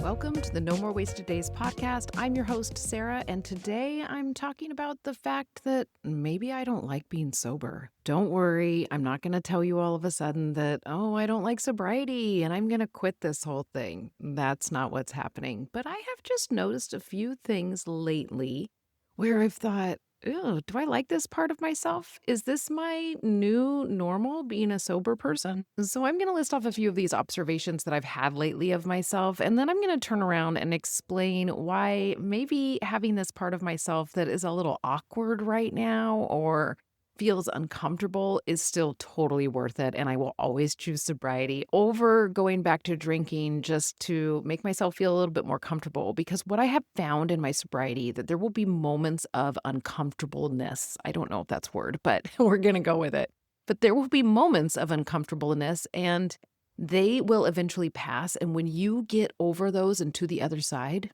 Welcome to the No More Wasted Days podcast. I'm your host, Sarah, and today I'm talking about the fact that maybe I don't like being sober. Don't worry, I'm not going to tell you all of a sudden that, I don't like sobriety and I'm going to quit this whole thing. That's not what's happening. But I have just noticed a few things lately where I've thought, ew, do I like this part of myself? Is this my new normal, being a sober person? So I'm going to list off a few of these observations that I've had lately of myself, and then I'm going to turn around and explain why maybe having this part of myself that is a little awkward right now or feels uncomfortable is still totally worth it. And I will always choose sobriety over going back to drinking just to make myself feel a little bit more comfortable. Because what I have found in my sobriety, that there will be moments of uncomfortableness. I don't know if that's a word, but we're going to go with it. But there will be moments of uncomfortableness and they will eventually pass. And when you get over those and to the other side,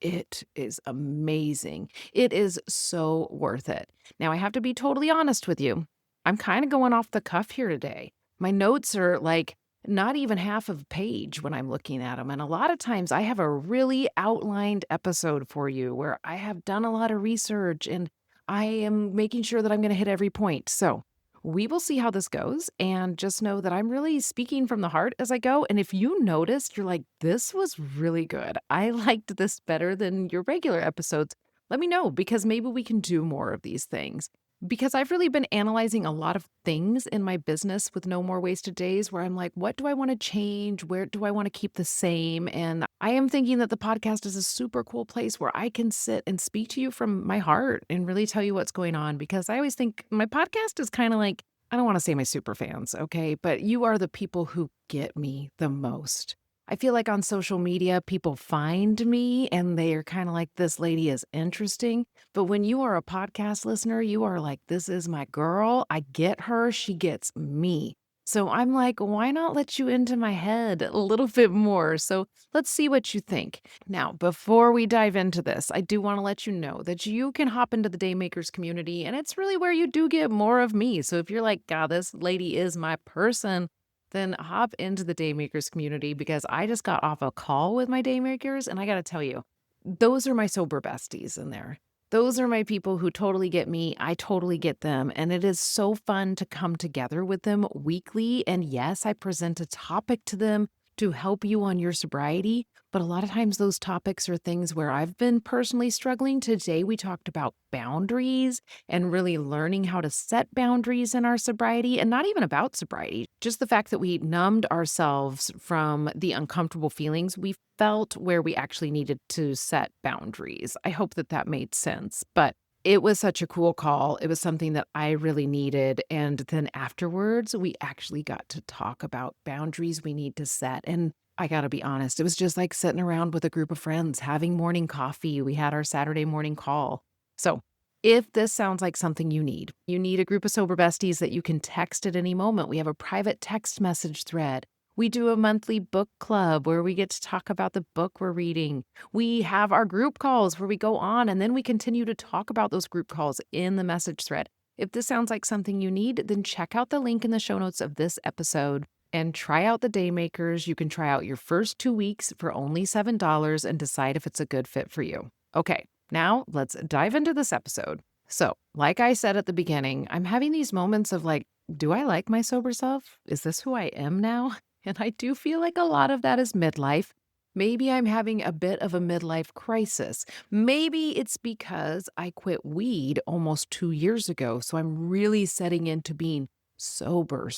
it is amazing. It is so worth it. Now, I have to be totally honest with you. I'm kind of going off the cuff here today. My notes are like not even half of a page when I'm looking at them. And a lot of times I have a really outlined episode for you where I have done a lot of research and I am making sure that I'm going to hit every point. So we will see how this goes, and just know that I'm really speaking from the heart as I go. And if you noticed, you're like, this was really good. I liked this better than your regular episodes. Let me know, because maybe we can do more of these things. Because I've really been analyzing a lot of things in my business with No More Wasted Days where I'm like, what do I want to change? Where do I want to keep the same? And I am thinking that the podcast is a super cool place where I can sit and speak to you from my heart and really tell you what's going on. Because I always think my podcast is kind of like, I don't want to say my super fans, okay? But you are the people who get me the most. I feel like on social media, people find me and they are kind of like, this lady is interesting. But when you are a podcast listener, you are like, this is my girl. I get her. She gets me. So I'm like, why not let you into my head a little bit more? So let's see what you think. Now, before we dive into this, I do want to let you know that you can hop into the Daymakers community, and it's really where you do get more of me. So if you're like, God, this lady is my person, then hop into the Daymakers community, because I just got off a call with my Daymakers and I got to tell you, those are my sober besties in there. Those are my people who totally get me. I totally get them. And it is so fun to come together with them weekly. And yes, I present a topic to them to help you on your sobriety. But a lot of times those topics are things where I've been personally struggling. Today, we talked about boundaries and really learning how to set boundaries in our sobriety, and not even about sobriety, just the fact that we numbed ourselves from the uncomfortable feelings we felt where we actually needed to set boundaries. I hope that that made sense, but it was such a cool call. It was something that I really needed. And then afterwards, we actually got to talk about boundaries we need to set. And I got to be honest, it was just like sitting around with a group of friends, having morning coffee. We had our Saturday morning call. So if this sounds like something you need a group of sober besties that you can text at any moment. We have a private text message thread. We do a monthly book club where we get to talk about the book we're reading. We have our group calls where we go on and then we continue to talk about those group calls in the message thread. If this sounds like something you need, then check out the link in the show notes of this episode and try out the Daymakers. You can try out your first 2 weeks for only $7 and decide if it's a good fit for you. Okay, now let's dive into this episode. So, like I said at the beginning, I'm having these moments of like, do I like my sober self? Is this who I am now? And I do feel like a lot of that is midlife. Maybe I'm having a bit of a midlife crisis. Maybe it's because I quit weed almost 2 years ago. So I'm really setting into being sober.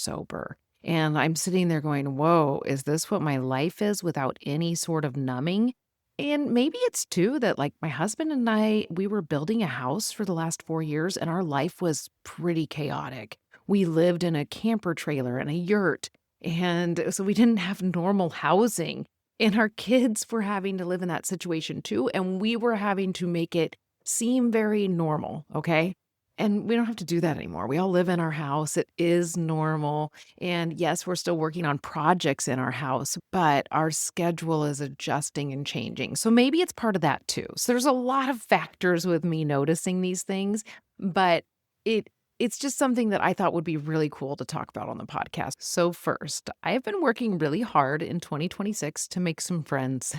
And I'm sitting there going, whoa, is this what my life is without any sort of numbing? And maybe it's too that like my husband and I, we were building a house for the last 4 years and our life was pretty chaotic. We lived in a camper trailer and a yurt. And so we didn't have normal housing. And our kids were having to live in that situation too. And we were having to make it seem very normal. Okay. And we don't have to do that anymore. We all live in our house. It is normal. And yes, we're still working on projects in our house, but our schedule is adjusting and changing. So maybe it's part of that too. So there's a lot of factors with me noticing these things, but it it's just something that I thought would be really cool to talk about on the podcast. So first, I have been working really hard in 2026 to make some friends.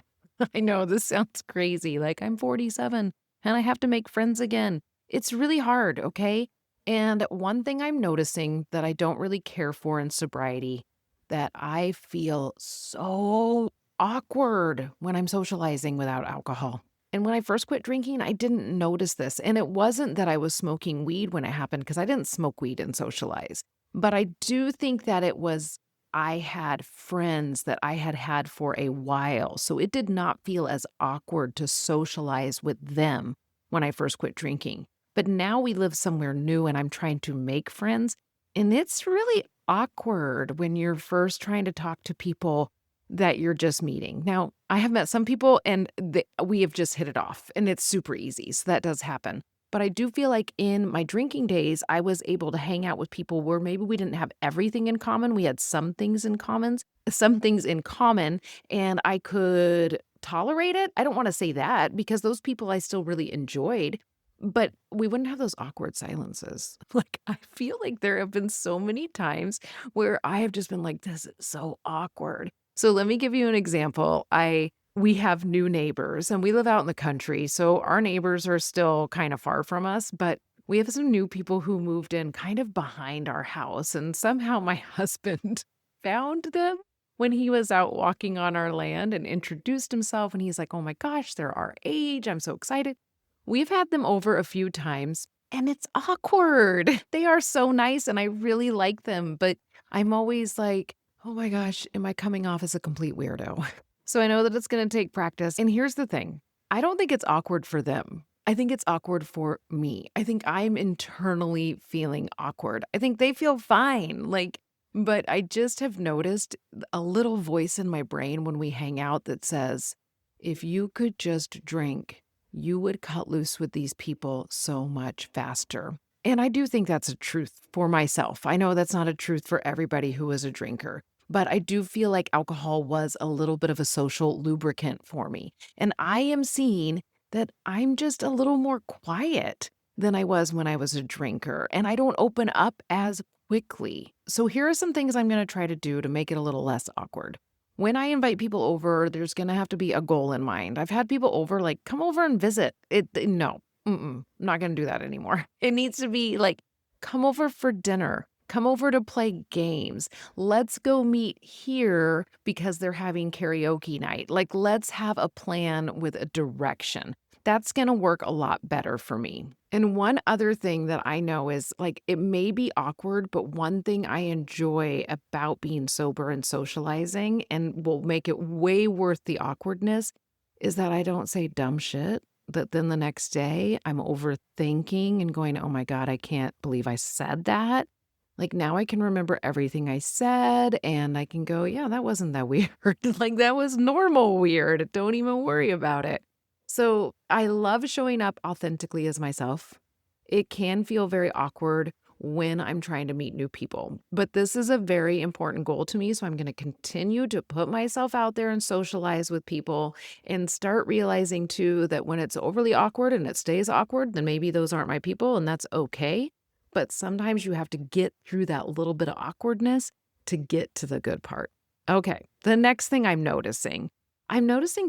I know this sounds crazy. Like I'm 47 and I have to make friends again. It's really hard, okay? And one thing I'm noticing that I don't really care for in sobriety, that I feel so awkward when I'm socializing without alcohol. And when I first quit drinking, I didn't notice this. And it wasn't that I was smoking weed when it happened, because I didn't smoke weed and socialize. But I do think that it was I had friends that I had had for a while, so it did not feel as awkward to socialize with them when I first quit drinking. But now we live somewhere new and I'm trying to make friends, and it's really awkward when you're first trying to talk to people that you're just meeting. Now, I have met some people and we have just hit it off and it's super easy, so that does happen. But I do feel like in my drinking days, I was able to hang out with people where maybe we didn't have everything in common. We had some things in common, and I could tolerate it. I don't want to say that because those people I still really enjoyed, but we wouldn't have those awkward silences. Like, I feel like there have been so many times where I have just been like, this is so awkward. So let me give you an example. We have new neighbors and we live out in the country. So our neighbors are still kind of far from us, but we have some new people who moved in kind of behind our house. And somehow my husband found them when he was out walking on our land and introduced himself. And he's like, oh my gosh, they're our age. I'm so excited. We've had them over a few times and it's awkward. They are so nice and I really like them, but I'm always like, oh my gosh, am I coming off as a complete weirdo? So I know that it's going to take practice. And here's the thing, I don't think it's awkward for them. I think it's awkward for me. I think I'm internally feeling awkward. I think they feel fine. But I just have noticed a little voice in my brain when we hang out that says, if you could just drink, you would cut loose with these people so much faster. And I do think that's a truth for myself. I know that's not a truth for everybody who is a drinker. But I do feel like alcohol was a little bit of a social lubricant for me. And I am seeing that I'm just a little more quiet than I was when I was a drinker. And I don't open up as quickly. So here are some things I'm going to try to do to make it a little less awkward. When I invite people over, there's going to have to be a goal in mind. I've had people over, like, come over and visit. No, I'm not going to do that anymore. It needs to be like, come over for dinner. Come over to play games. Let's go meet here because they're having karaoke night. Like, let's have a plan with a direction. That's going to work a lot better for me. And one other thing that I know is, like, it may be awkward, but one thing I enjoy about being sober and socializing and will make it way worth the awkwardness is that I don't say dumb shit. That then the next day I'm overthinking and going, oh my God, I can't believe I said that. Like, now I can remember everything I said and I can go, yeah, that wasn't that weird. Like, that was normal weird. Don't even worry about it. So I love showing up authentically as myself. It can feel very awkward when I'm trying to meet new people, but this is a very important goal to me. So I'm going to continue to put myself out there and socialize with people and start realizing too that when it's overly awkward and it stays awkward, then maybe those aren't my people and that's okay. But sometimes you have to get through that little bit of awkwardness to get to the good part. Okay, the next thing I'm noticing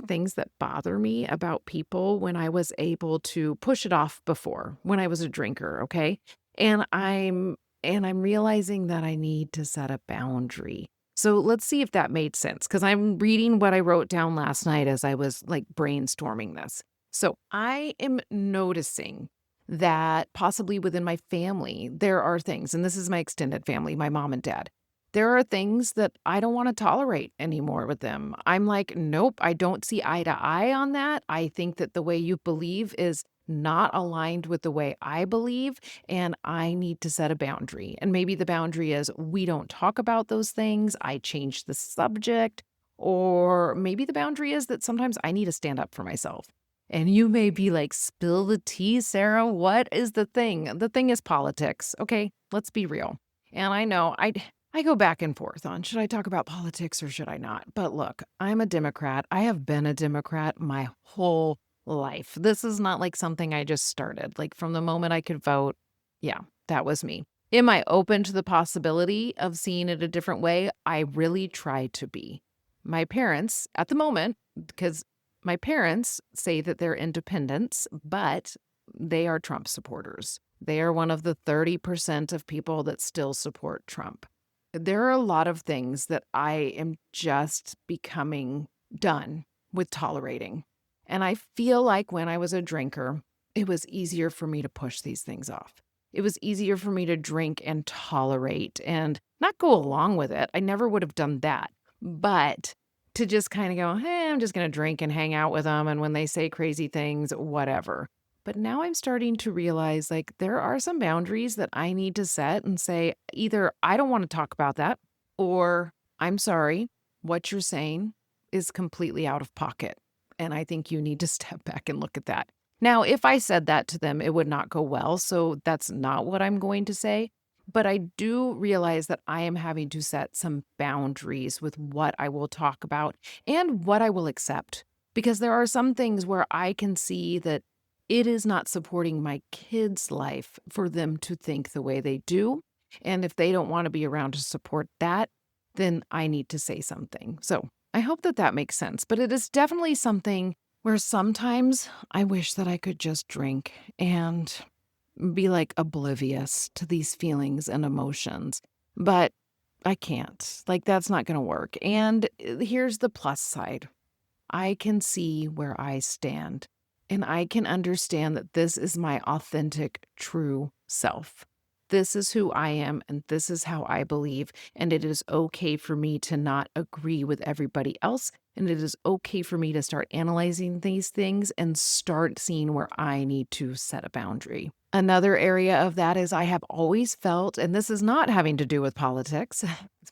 things that bother me about people when I was able to push it off before, when I was a drinker, okay? And I'm realizing that I need to set a boundary. So let's see if that made sense, because I'm reading what I wrote down last night as I was like brainstorming this. So I am noticing that possibly within my family, there are things, and this is my extended family, my mom and dad. There are things that I don't want to tolerate anymore with them. I'm like, nope, I don't see eye to eye on that. I think that the way you believe is not aligned with the way I believe, and I need to set a boundary. And maybe the boundary is we don't talk about those things. I change the subject. Or maybe the boundary is that sometimes I need to stand up for myself. And you may be like, spill the tea, Sarah. What is the thing? The thing is politics. Okay, let's be real. And I know I go back and forth on should I talk about politics or should I not? But look, I'm a Democrat. I have been a Democrat my whole life. This is not like something I just started. Like from the moment I could vote, yeah, that was me. Am I open to the possibility of seeing it a different way? I really try to be. My parents, at the moment, because My parents say that they're independents, but they are Trump supporters. They are one of the 30% of people that still support Trump. There are a lot of things that I am just becoming done with tolerating. And I feel like when I was a drinker, it was easier for me to push these things off. It was easier for me to drink and tolerate and not go along with it. I never would have done that. But to just kind of go, hey, I'm just going to drink and hang out with them. And when they say crazy things, whatever. But now I'm starting to realize like there are some boundaries that I need to set and say, either I don't want to talk about that, or I'm sorry, what you're saying is completely out of pocket. And I think you need to step back and look at that. Now, if I said that to them, it would not go well. So that's not what I'm going to say. But I do realize that I am having to set some boundaries with what I will talk about and what I will accept. Because there are some things where I can see that it is not supporting my kids' life for them to think the way they do. And if they don't want to be around to support that, then I need to say something. So I hope that that makes sense. But it is definitely something where sometimes I wish that I could just drink and be like oblivious to these feelings and emotions. But I can't. Like, that's not going to work. And here's the plus side. I can see where I stand, and I can understand that this is my authentic, true self. This is who I am, and this is how I believe. And it is okay for me to not agree with everybody else. And it is okay for me to start analyzing these things and start seeing where I need to set a boundary. Another area of that is I have always felt, and this is not having to do with politics,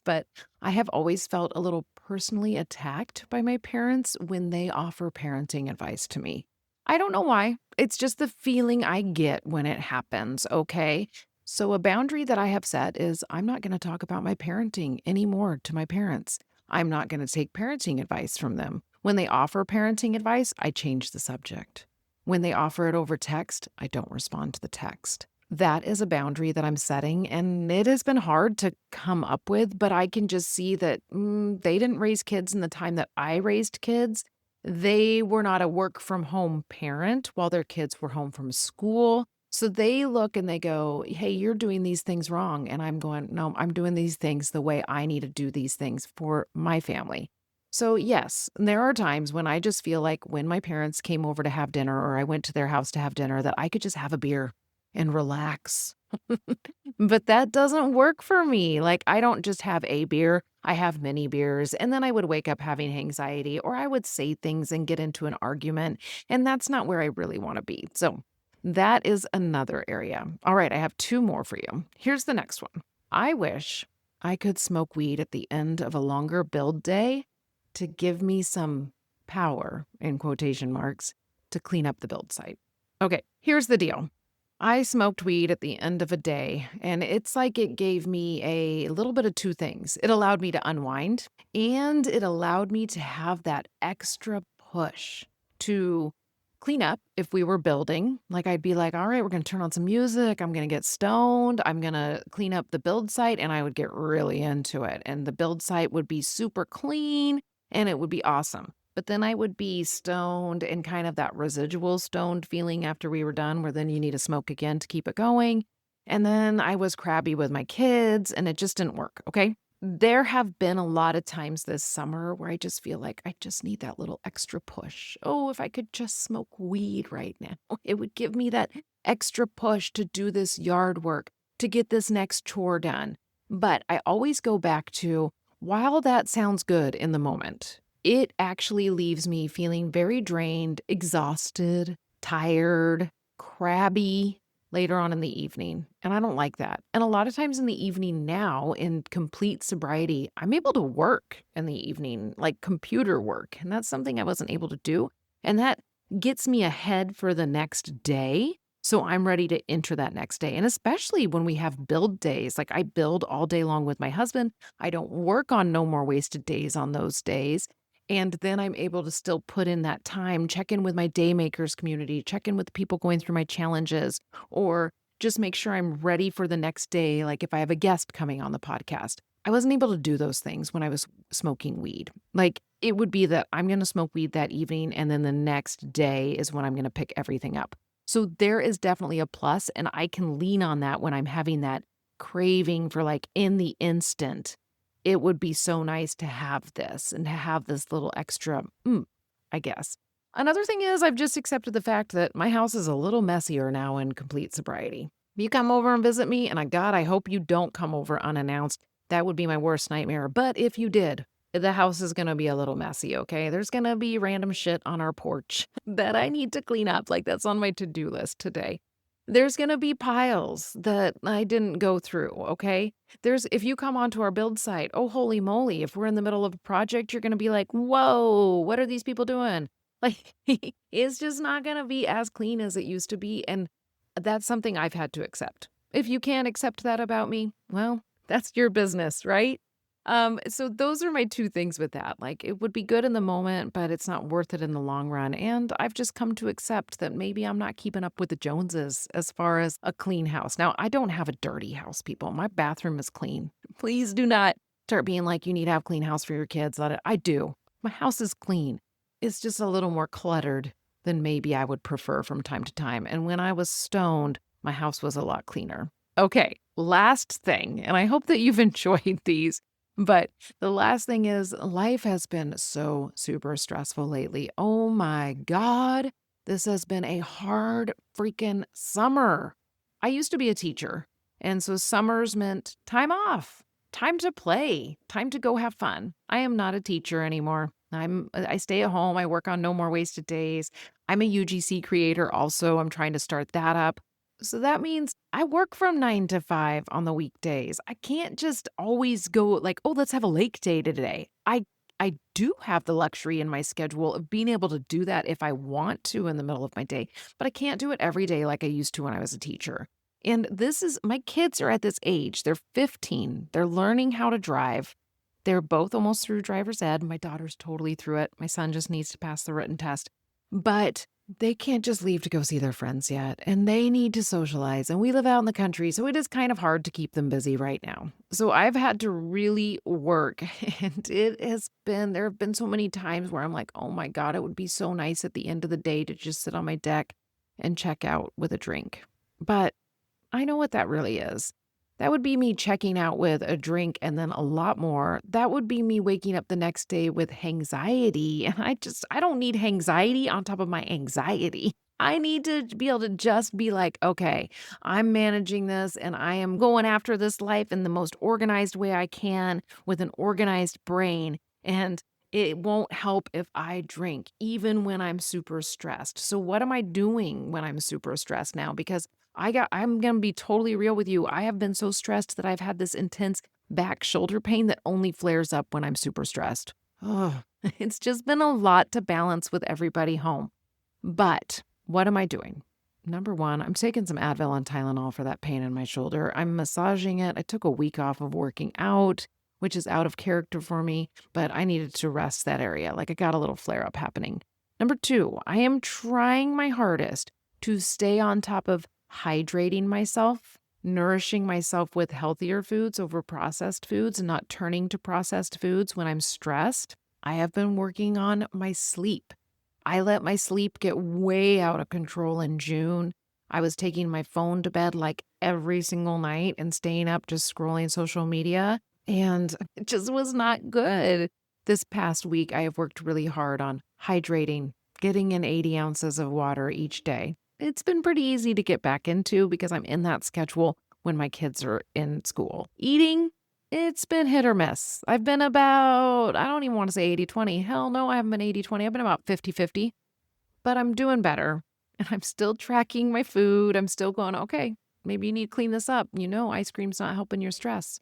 but I have always felt a little personally attacked by my parents when they offer parenting advice to me. I don't know why. It's just the feeling I get when it happens, okay? So, a boundary that I have set is I'm not going to talk about my parenting anymore to my parents. I'm not going to take parenting advice from them. When they offer parenting advice, I change the subject. When they offer it over text, I don't respond to the text. That is a boundary that I'm setting, and it has been hard to come up with, but I can just see that they didn't raise kids in the time that I raised kids. They were not a work from home parent while their kids were home from school. So they look and they go, hey, you're doing these things wrong. And I'm going, no, I'm doing these things the way I need to do these things for my family. So, yes, there are times when I just feel like when my parents came over to have dinner or I went to their house to have dinner that I could just have a beer and relax. But that doesn't work for me. Like, I don't just have a beer, I have many beers. And then I would wake up having anxiety or I would say things and get into an argument. And that's not where I really want to be. So, that is another area. All right, I have two more for you. Here's the next one. I wish I could smoke weed at the end of a longer build day to give me some power, in quotation marks, to clean up the build site. Okay, here's the deal. I smoked weed at the end of a day, and it's like it gave me a little bit of two things. It allowed me to unwind, and it allowed me to have that extra push to clean up if we were building. Like I'd be like, all right, we're going to turn on some music. I'm going to get stoned. I'm going to clean up the build site, and I would get really into it. And the build site would be super clean, and it would be awesome. But then I would be stoned and kind of that residual stoned feeling after we were done, where then you need to smoke again to keep it going. And then I was crabby with my kids and it just didn't work. Okay. There have been a lot of times this summer where I just feel like I just need that little extra push. Oh, if I could just smoke weed right now, it would give me that extra push to do this yard work, to get this next chore done. But I always go back to, while that sounds good in the moment, it actually leaves me feeling very drained, exhausted, tired, crabby later on in the evening. And I don't like that. And a lot of times in the evening now, in complete sobriety, I'm able to work in the evening, like computer work. And that's something I wasn't able to do. And that gets me ahead for the next day. So I'm ready to enter that next day. And especially when we have build days, like I build all day long with my husband. I don't work on no more wasted days on those days. And then I'm able to still put in that time, check in with my Daymakers community, check in with the people going through my challenges, or just make sure I'm ready for the next day. Like if I have a guest coming on the podcast, I wasn't able to do those things when I was smoking weed. Like, it would be that I'm gonna smoke weed that evening, and then the next day is when I'm gonna pick everything up. So there is definitely a plus, and I can lean on that when I'm having that craving for, like, in the instant. It would be so nice to have this and to have this little extra, I guess. Another thing is I've just accepted the fact that my house is a little messier now in complete sobriety. If you come over and visit me, and I hope you don't come over unannounced. That would be my worst nightmare. But if you did, the house is going to be a little messy, okay? There's going to be random shit on our porch that I need to clean up. Like, that's on my to-do list today. There's going to be piles that I didn't go through, okay? If you come onto our build site, oh, holy moly, if we're in the middle of a project, you're going to be like, whoa, what are these people doing? Like, it's just not going to be as clean as it used to be. And that's something I've had to accept. If you can't accept that about me, well, that's your business, right? So those are my two things with that. Like, it would be good in the moment, but it's not worth it in the long run. And I've just come to accept that maybe I'm not keeping up with the Joneses as far as a clean house. Now, I don't have a dirty house, people. My bathroom is clean. Please do not start being like, you need to have a clean house for your kids. I do. My house is clean. It's just a little more cluttered than maybe I would prefer from time to time. And when I was stoned, my house was a lot cleaner. Okay, last thing, and I hope that you've enjoyed these, but the last thing is life has been so super stressful lately. Oh my God, this has been a hard freaking summer. I used to be a teacher, and so summers meant time off, time to play, time to go have fun. I am not a teacher anymore. I stay at home. I work on No More Wasted Days. I'm a UGC creator also. I'm trying to start that up. So that means I work from 9 to 5 on the weekdays. I can't just always go like, oh, let's have a lake day today. I do have the luxury in my schedule of being able to do that if I want to in the middle of my day, but I can't do it every day like I used to when I was a teacher. And my kids are at this age. They're 15. They're learning how to drive. They're both almost through driver's ed. My daughter's totally through it. My son just needs to pass the written test. But they can't just leave to go see their friends yet, and they need to socialize. And we live out in the country, so it is kind of hard to keep them busy right now. So I've had to really work, and there have been so many times where I'm like, oh my God, it would be so nice at the end of the day to just sit on my deck and check out with a drink. But I know what that really is. That would be me checking out with a drink and then a lot more. That would be me waking up the next day with anxiety. And I don't need anxiety on top of my anxiety. I need to be able to just be like, okay, I'm managing this and I am going after this life in the most organized way I can with an organized brain. And it won't help if I drink, even when I'm super stressed. So what am I doing when I'm super stressed now? Because I'm going to be totally real with you. I have been so stressed that I've had this intense back shoulder pain that only flares up when I'm super stressed. Oh, it's just been a lot to balance with everybody home. But what am I doing? Number one, I'm taking some Advil and Tylenol for that pain in my shoulder. I'm massaging it. I took a week off of working out, which is out of character for me, but I needed to rest that area. Like, I got a little flare up happening. Number two, I am trying my hardest to stay on top of hydrating myself, nourishing myself with healthier foods over processed foods, and not turning to processed foods when I'm stressed. I have been working on my sleep. I let my sleep get way out of control in June. I was taking my phone to bed like every single night and staying up just scrolling social media, and it just was not good. This past week, I have worked really hard on hydrating, getting in 80 ounces of water each day. It's been pretty easy to get back into because I'm in that schedule when my kids are in school. Eating, it's been hit or miss. I've been about, I don't even want to say 80-20. Hell no, I haven't been 80-20. I've been about 50-50. But I'm doing better. And I'm still tracking my food. I'm still going, okay, maybe you need to clean this up. Ice cream's not helping your stress.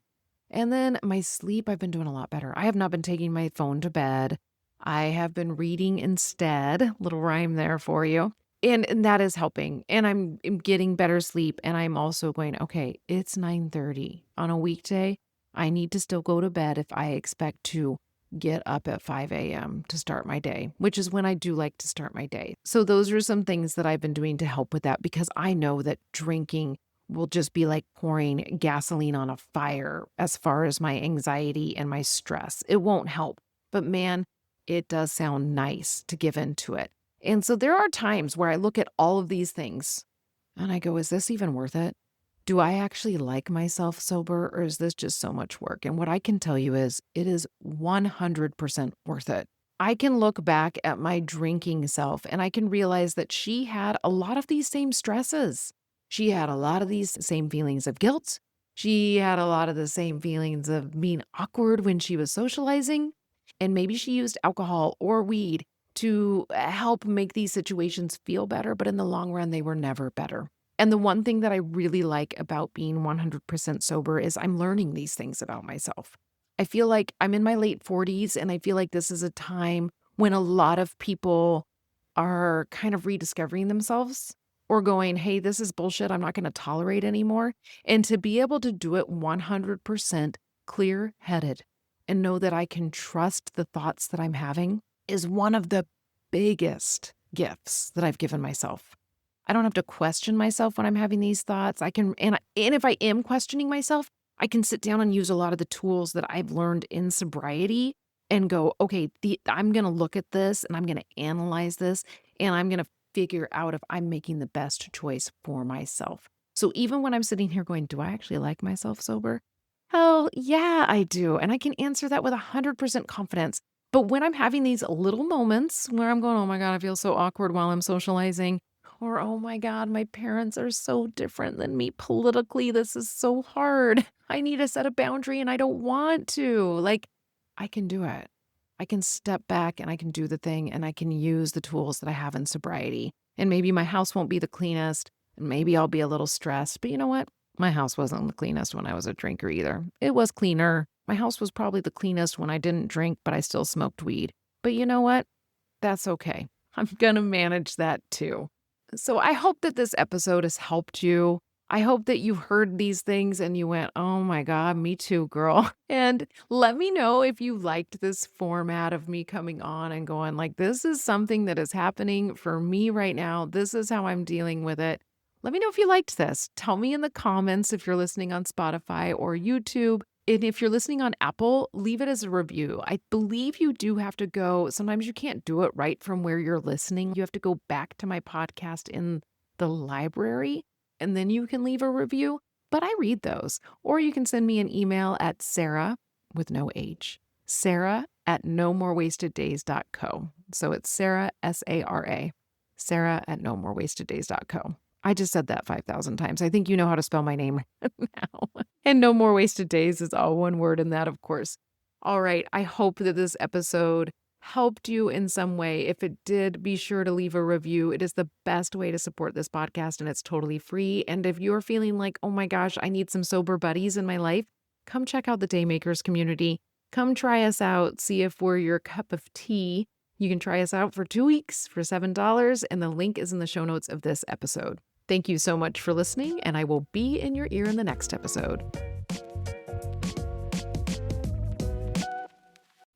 And then my sleep, I've been doing a lot better. I have not been taking my phone to bed. I have been reading instead. Little rhyme there for you. And that is helping. And I'm getting better sleep. And I'm also going, okay, it's 9:30 on a weekday. I need to still go to bed if I expect to get up at 5 a.m. to start my day, which is when I do like to start my day. So those are some things that I've been doing to help with that, because I know that drinking will just be like pouring gasoline on a fire as far as my anxiety and my stress. It won't help. But man, it does sound nice to give into it. And so there are times where I look at all of these things and I go, is this even worth it? Do I actually like myself sober, or is this just so much work? And what I can tell you is it is 100% worth it. I can look back at my drinking self and I can realize that she had a lot of these same stresses. She had a lot of these same feelings of guilt. She had a lot of the same feelings of being awkward when she was socializing. And maybe she used alcohol or weed to help make these situations feel better, but in the long run, they were never better. And the one thing that I really like about being 100% sober is I'm learning these things about myself. I feel like I'm in my late 40s, and I feel like this is a time when a lot of people are kind of rediscovering themselves or going, hey, this is bullshit. I'm not going to tolerate anymore. And to be able to do it 100% clear headed and know that I can trust the thoughts that I'm having is one of the biggest gifts that I've given myself. I don't have to question myself when I'm having these thoughts. I can, and if I am questioning myself, I can sit down and use a lot of the tools that I've learned in sobriety and go, okay, I'm going to look at this and I'm going to analyze this and I'm going to figure out if I'm making the best choice for myself. So even when I'm sitting here going, do I actually like myself sober? Hell yeah, I do. And I can answer that with 100% confidence. But when I'm having these little moments where I'm going, oh my God, I feel so awkward while I'm socializing, or, oh my God, my parents are so different than me politically. This is so hard. I need to set a boundary and I don't want to. Like, I can do it. I can step back and I can do the thing and I can use the tools that I have in sobriety. And maybe my house won't be the cleanest and maybe I'll be a little stressed. But you know what? My house wasn't the cleanest when I was a drinker either. It was cleaner. My house was probably the cleanest when I didn't drink, but I still smoked weed. But you know what? That's okay. I'm going to manage that too. So I hope that this episode has helped you. I hope that you heard these things and you went, oh my God, me too, girl. And let me know if you liked this format of me coming on and going like, this is something that is happening for me right now. This is how I'm dealing with it. Let me know if you liked this. Tell me in the comments if you're listening on Spotify or YouTube. And if you're listening on Apple, leave it as a review. I believe you do have to go. Sometimes you can't do it right from where you're listening. You have to go back to my podcast in the library, and then you can leave a review. But I read those. Or you can send me an email at Sarah, with no H, Sarah at nomorewasteddays.co. So it's Sarah, S-A-R-A, Sarah at nomorewasteddays.co. I just said that 5,000 times. I think you know how to spell my name now. And No More Wasted Days is all one word in that, of course. All right. I hope that this episode helped you in some way. If it did, be sure to leave a review. It is the best way to support this podcast and it's totally free. And if you're feeling like, oh my gosh, I need some sober buddies in my life, come check out the Daymakers community. Come try us out. See if we're your cup of tea. You can try us out for 2 weeks for $7, and the link is in the show notes of this episode. Thank you so much for listening, and I will be in your ear in the next episode.